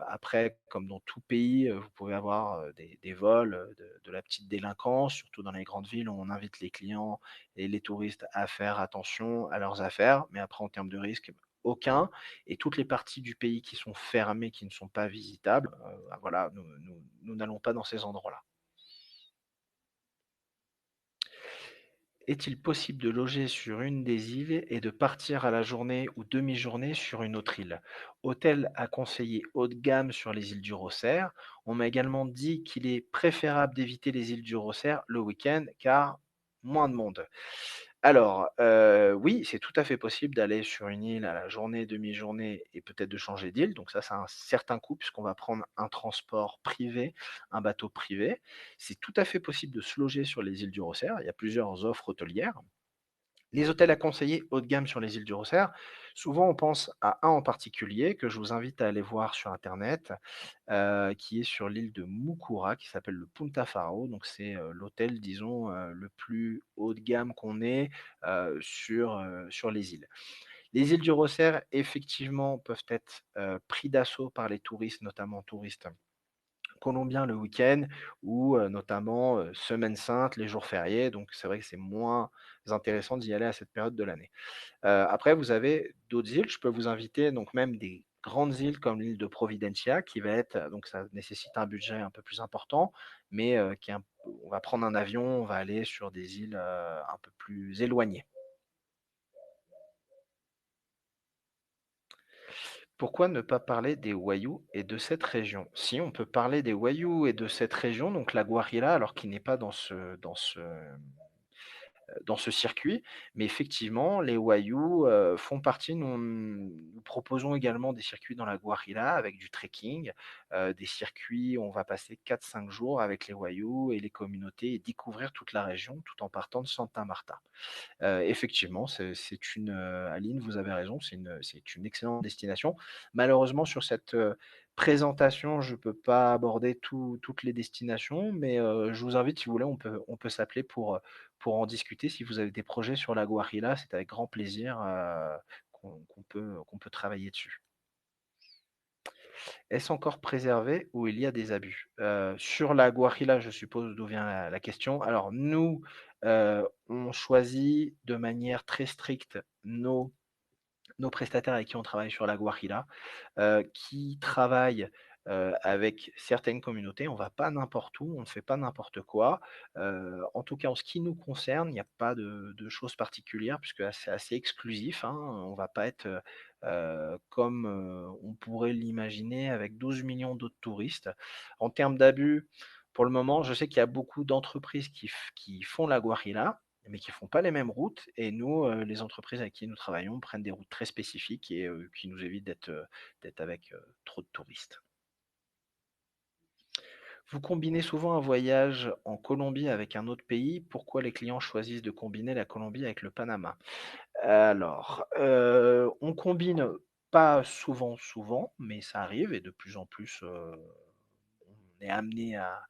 après, comme dans tout pays, vous pouvez avoir des vols, de la petite délinquance, surtout dans les grandes villes où on invite les clients et les touristes à faire attention à leurs affaires. Mais après, en termes de risque, aucun. Et toutes les parties du pays qui sont fermées, qui ne sont pas visitables, bah voilà, nous n'allons pas dans ces endroits-là. Est-il possible de loger sur une des îles et de partir à la journée ou demi-journée sur une autre île? Hôtel à conseiller haut de gamme sur les îles du Rosaire. On m'a également dit qu'il est préférable d'éviter les îles du Rosaire le week-end car moins de monde. Alors, oui, c'est tout à fait possible d'aller sur une île à la journée, demi-journée et peut-être de changer d'île. Donc ça a un certain coût puisqu'on va prendre un transport privé, un bateau privé. C'est tout à fait possible de se loger sur les îles du Rosaire. Il y a plusieurs offres hôtelières. Les hôtels à conseiller haut de gamme sur les îles du Rosaire, souvent on pense à un en particulier que je vous invite à aller voir sur internet, qui est sur l'île de Mucura, qui s'appelle le Punta Faro. Donc c'est, l'hôtel disons, le plus haut de gamme qu'on ait, sur les îles. Les îles du Rosaire effectivement peuvent être, pris d'assaut par les touristes, notamment touristes colombiens le week-end ou, notamment, Semaine sainte, les jours fériés. Donc c'est vrai que c'est moins intéressant d'y aller à cette période de l'année. Après vous avez d'autres îles, je peux vous inviter donc même des grandes îles comme l'île de Providencia qui va être, donc ça nécessite un budget un peu plus important, mais qui est un on va prendre un avion, on va aller sur des îles, un peu plus éloignées. Pourquoi ne pas parler des Wayuu et de cette région? Si, on peut parler des Wayuu et de cette région, donc la Guajira, alors qui n'est pas dans ce circuit. Mais effectivement, les Wayuu, font partie nous proposons également des circuits dans la Guajira avec du trekking, des circuits où on va passer 4-5 jours avec les Wayuu et les communautés et découvrir toute la région tout en partant de Santa Marta. Effectivement, c'est une, Aline, vous avez raison, c'est une excellente destination. Malheureusement, sur cette, présentation, je ne peux pas aborder toutes les destinations, mais je vous invite, si vous voulez, on peut s'appeler pour en discuter. Si vous avez des projets sur la Guajira, c'est avec grand plaisir, qu'on peut travailler dessus. Est-ce encore préservé ou il y a des abus? Sur la Guajira, je suppose d'où vient la question. Alors nous, on choisit de manière très stricte nos prestataires avec qui on travaille sur la Guajira, qui travaillent, avec certaines communautés. On ne va pas n'importe où, on ne fait pas n'importe quoi. En tout cas, en ce qui nous concerne, il n'y a pas de choses particulières puisque c'est assez exclusif, hein. On ne va pas être, comme, on pourrait l'imaginer avec 12 millions d'autres touristes. En termes d'abus, pour le moment, je sais qu'il y a beaucoup d'entreprises qui font la Guajira, mais qui font pas les mêmes routes et nous, les entreprises avec qui nous travaillons prennent des routes très spécifiques et qui nous évitent d'être avec, trop de touristes. Vous combinez souvent un voyage en Colombie avec un autre pays. Pourquoi les clients choisissent de combiner la Colombie avec le Panama? Alors, on combine pas souvent, mais ça arrive et de plus en plus, on est amené à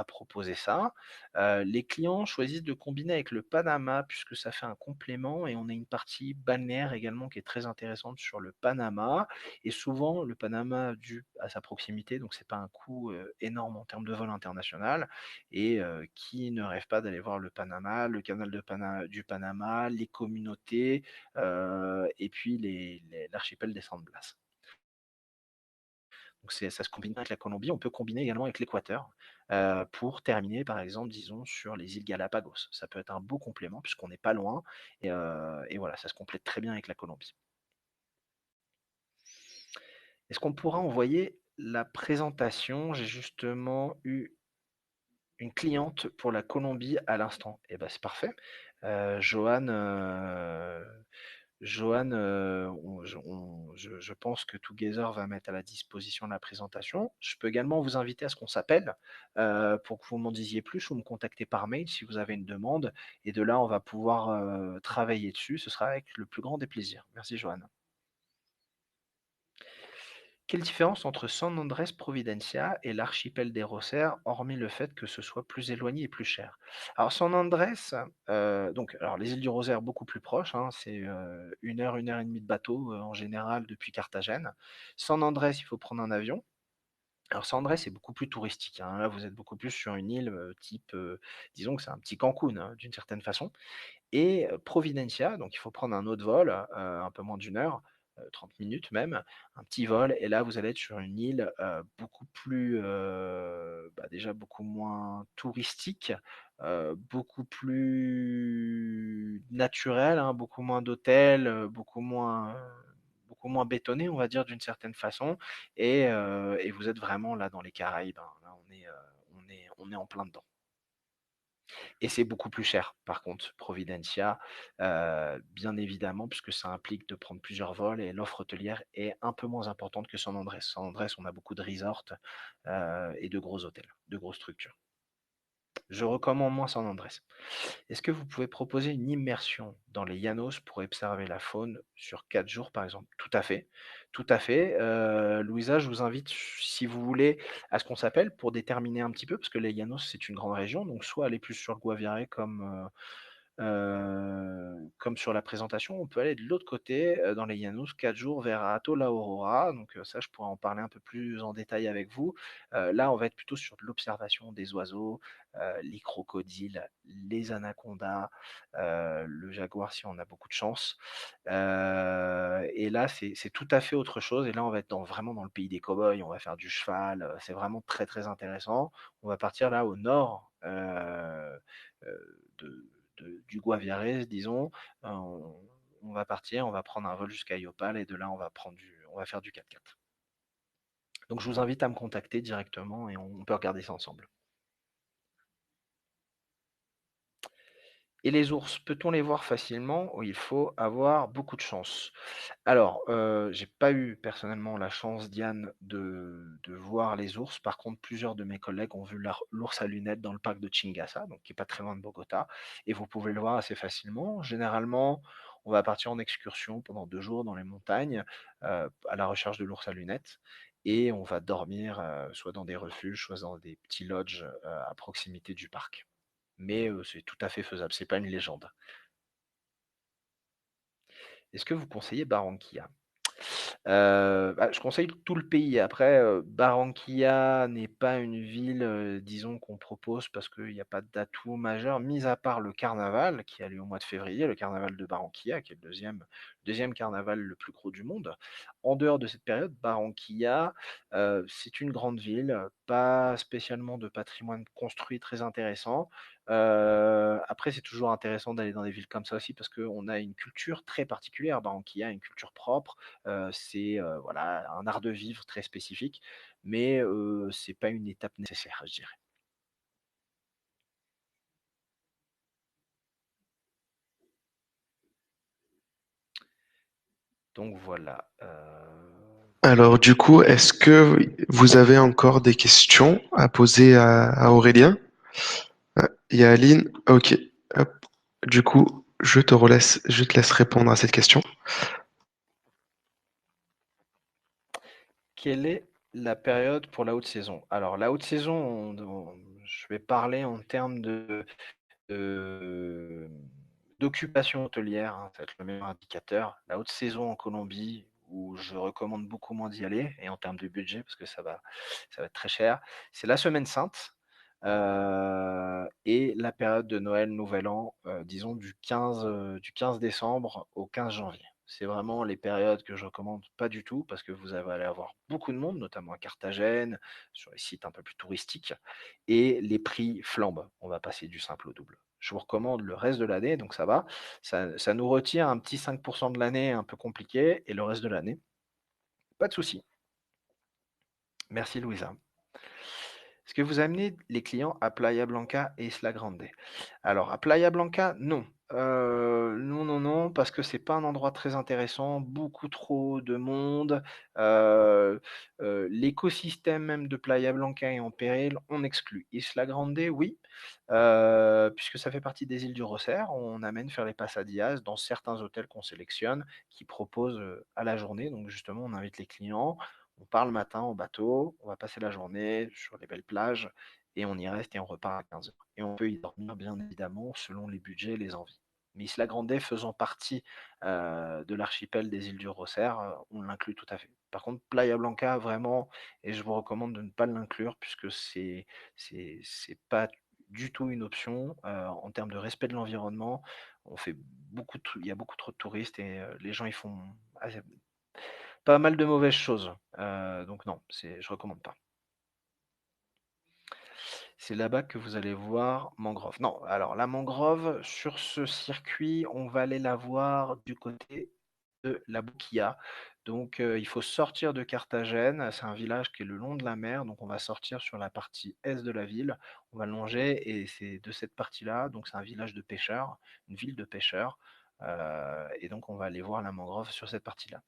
proposer ça. Les clients choisissent de combiner avec le Panama puisque ça fait un complément et on a une partie balnéaire également qui est très intéressante sur le Panama et souvent le Panama dû à sa proximité, donc c'est pas un coût, énorme en termes de vol international et qui ne rêve pas d'aller voir le Panama, le canal du Panama, les communautés, et puis l'archipel des San Blas. Donc ça se combine avec la Colombie. On peut combiner également avec l'Équateur pour terminer, par exemple, disons, sur les îles Galapagos. Ça peut être un beau complément puisqu'on n'est pas loin et voilà, ça se complète très bien avec la Colombie. Est-ce qu'on pourra envoyer la présentation? J'ai justement eu une cliente pour la Colombie à l'instant. Eh ben, c'est parfait. Joanne, Johan, je pense que Together va mettre à la disposition la présentation. Je peux également vous inviter à ce qu'on s'appelle pour que vous m'en disiez plus ou me contacter par mail si vous avez une demande. Et de là, on va pouvoir travailler dessus. Ce sera avec le plus grand des plaisirs. Merci, Johan. Quelle différence entre San Andrés Providencia et l'archipel des Rosaires, hormis le fait que ce soit plus éloigné et plus cher? Alors San Andrés, donc alors les îles du Rosaire beaucoup plus proches, hein, c'est 1 heure et demie de bateau en général depuis Carthagène. San Andrés, il faut prendre un avion. Alors San Andrés, c'est beaucoup plus touristique, hein. Là, vous êtes beaucoup plus sur une île type, disons que c'est un petit Cancun, hein, d'une certaine façon. Et Providencia, donc il faut prendre un autre vol, un peu moins d'1 heure, 30 minutes même, un petit vol et là vous allez être sur une île, beaucoup plus, déjà beaucoup moins touristique, beaucoup plus naturelle, hein, beaucoup moins d'hôtels, beaucoup moins bétonné, on va dire d'une certaine façon et vous êtes vraiment là dans les Caraïbes, hein. Là on est en plein dedans. Et c'est beaucoup plus cher, par contre, Providencia, bien évidemment, puisque ça implique de prendre plusieurs vols et l'offre hôtelière est un peu moins importante que San Andrés. San Andrés, on a beaucoup de resorts et de gros hôtels, de grosses structures. Je recommande moins San Andrés. Est-ce que vous pouvez proposer une immersion dans les Llanos pour observer la faune sur 4 jours, par exemple? Tout à fait, tout à fait. Louisa, je vous invite, si vous voulez, à ce qu'on s'appelle pour déterminer un petit peu, parce que les Llanos, c'est une grande région, donc soit aller plus sur le Guaviare comme sur la présentation, on peut aller de l'autre côté, dans les Llanos, 4 jours vers Hato La Aurora, donc ça, je pourrais en parler un peu plus en détail avec vous. Là, on va être plutôt sur de l'observation des oiseaux, les crocodiles, les anacondas, le jaguar si on a beaucoup de chance. Et là, c'est tout à fait autre chose et là, on va être vraiment dans le pays des cow-boys, on va faire du cheval, c'est vraiment très, très intéressant. On va partir là au nord, de du Guaviare, disons, on va partir, on va prendre un vol jusqu'à Yopal et de là, on va faire du 4x4. Donc je vous invite à me contacter directement et on peut regarder ça ensemble. Et les ours, peut-on les voir facilement ou il faut avoir beaucoup de chance? Alors, j'ai pas eu personnellement la chance, Diane, de voir les ours. Par contre, plusieurs de mes collègues ont vu l'ours à lunettes dans le parc de Chingaza, donc qui est pas très loin de Bogota, et vous pouvez le voir assez facilement. Généralement, on va partir en excursion pendant 2 jours dans les montagnes, à la recherche de l'ours à lunettes, et on va dormir, soit dans des refuges, soit dans des petits lodges, à proximité du parc. Mais, c'est tout à fait faisable, c'est pas une légende. Est-ce que vous conseillez Barranquilla? Bah, je conseille tout le pays. Après, Barranquilla n'est pas une ville, disons qu'on propose parce qu'il y a pas d'atout majeur, mis à part le carnaval qui a lieu au mois de février, le carnaval de Barranquilla qui est le deuxième carnaval le plus gros du monde. En dehors de cette période, Barranquilla, c'est une grande ville, pas spécialement de patrimoine construit très intéressant. Après, c'est toujours intéressant d'aller dans des villes comme ça aussi parce qu'on a une culture très particulière. Barranquilla a une culture propre, c'est, voilà, un art de vivre très spécifique, mais c'est pas une étape nécessaire, je dirais. Donc voilà, Alors du coup, est-ce que vous avez encore des questions à poser à Aurélien? Ah, il y a Aline. Ok. Hop. Du coup, je te laisse répondre à cette question. quelle est la période pour la haute saison? Alors la haute saison, je vais parler en termes de d'occupation hôtelière, hein, ça va être le meilleur indicateur. La haute saison en Colombie, où je recommande beaucoup moins d'y aller, et en termes de budget, parce que ça va être très cher, c'est la Semaine Sainte et la période de Noël, Nouvel An, disons du 15 décembre au 15 janvier. C'est vraiment les périodes que je recommande pas du tout parce que vous allez avoir beaucoup de monde, notamment à Carthagène, sur les sites un peu plus touristiques, et les prix flambent. On va passer du simple au double. Je vous recommande le reste de l'année, donc ça va. Ça nous retire un petit 5% de l'année un peu compliqué, et le reste de l'année, pas de souci. Merci Louisa. Est-ce que vous amenez les clients à Playa Blanca et Isla Grande? Alors, à Playa Blanca, non. Non, non, non, parce que c'est pas un endroit très intéressant, beaucoup trop de monde. euh, L'écosystème même de Playa Blanca est en péril, on exclut. Isla Grande, oui, puisque ça fait partie des îles du Rosaire, on amène faire les pasadillas dans certains hôtels qu'on sélectionne, qui proposent à la journée. Donc justement, on invite les clients, on part le matin au bateau, on va passer la journée sur les belles plages, et on y reste et on repart à 15 heures. Et on peut y dormir, bien évidemment, selon les budgets et les envies. Mais Isla Grande faisant partie de l'archipel des îles du Rosaire, on l'inclut tout à fait. Par contre, Playa Blanca, vraiment, et je vous recommande de ne pas l'inclure puisque c'est pas du tout une option en termes de respect de l'environnement. Il y a beaucoup trop de touristes et les gens ils font pas mal de mauvaises choses. Donc non, je recommande pas. C'est là-bas que vous allez voir mangrove. Non, alors la mangrove, sur ce circuit, on va aller la voir du côté de la Bouquilla. Donc il faut sortir de Carthagène, c'est un village qui est le long de la mer, donc on va sortir sur la partie est de la ville, on va longer et c'est de cette partie-là, donc c'est un village de pêcheurs, une ville de pêcheurs, et donc on va aller voir la mangrove sur cette partie-là.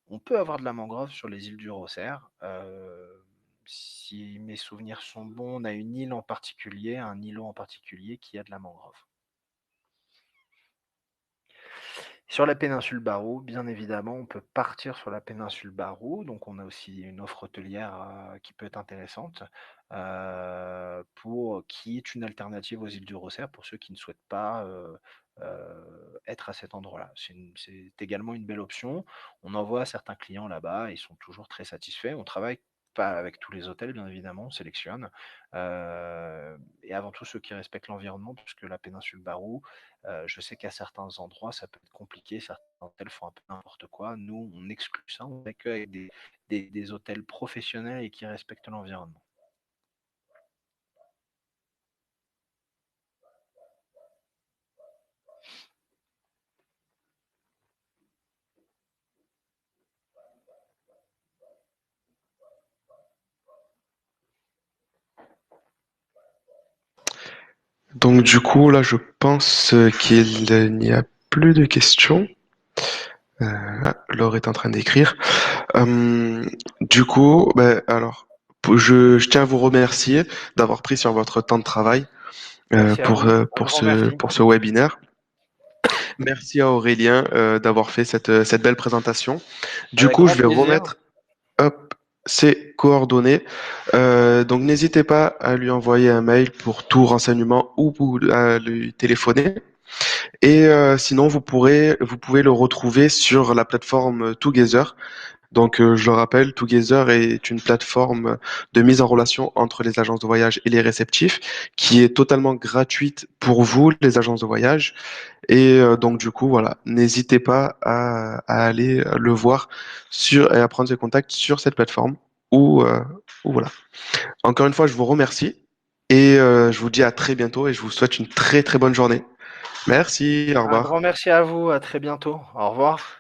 On peut avoir de la mangrove sur les îles du Rosaire. Si mes souvenirs sont bons, on a une île en particulier, un îlot en particulier qui a de la mangrove. Sur la péninsule Barou, bien évidemment, on peut partir sur la péninsule Barou, donc on a aussi une offre hôtelière qui peut être intéressante, qui est une alternative aux îles du Rosaire pour ceux qui ne souhaitent pas être à cet endroit-là. C'est également une belle option. On envoie certains clients là-bas, ils sont toujours très satisfaits. On travaille pas avec tous les hôtels, bien évidemment, on sélectionne. Et avant tout ceux qui respectent l'environnement, puisque la péninsule Barou, je sais qu'à certains endroits, ça peut être compliqué, certains hôtels font un peu n'importe quoi. Nous, on exclut ça, on fait qu'avec des hôtels professionnels et qui respectent l'environnement. Donc du coup, là, je pense qu'il n'y a plus de questions. Laure est en train d'écrire. Du coup, ben, alors, je tiens à vous remercier d'avoir pris sur votre temps de travail Merci à vous. Un pour grand merci. pour ce webinaire. Merci à Aurélien d'avoir fait cette belle présentation. Du Avec coup, grand je vais plaisir. remettre hop, ses coordonnées. Donc, n'hésitez pas à lui envoyer un mail pour tout renseignement ou pour à lui téléphoner. Et sinon, vous pouvez le retrouver sur la plateforme Together. Donc, je le rappelle, Together est une plateforme de mise en relation entre les agences de voyage et les réceptifs, qui est totalement gratuite pour vous, les agences de voyage. Et donc, du coup, voilà, n'hésitez pas à aller le voir et à prendre ses contacts sur cette plateforme. Ou, euh, ou voilà. Encore une fois, je vous remercie et je vous dis à très bientôt et je vous souhaite une très très bonne journée. Merci, au Un revoir. grand merci à vous. À très bientôt. Au revoir.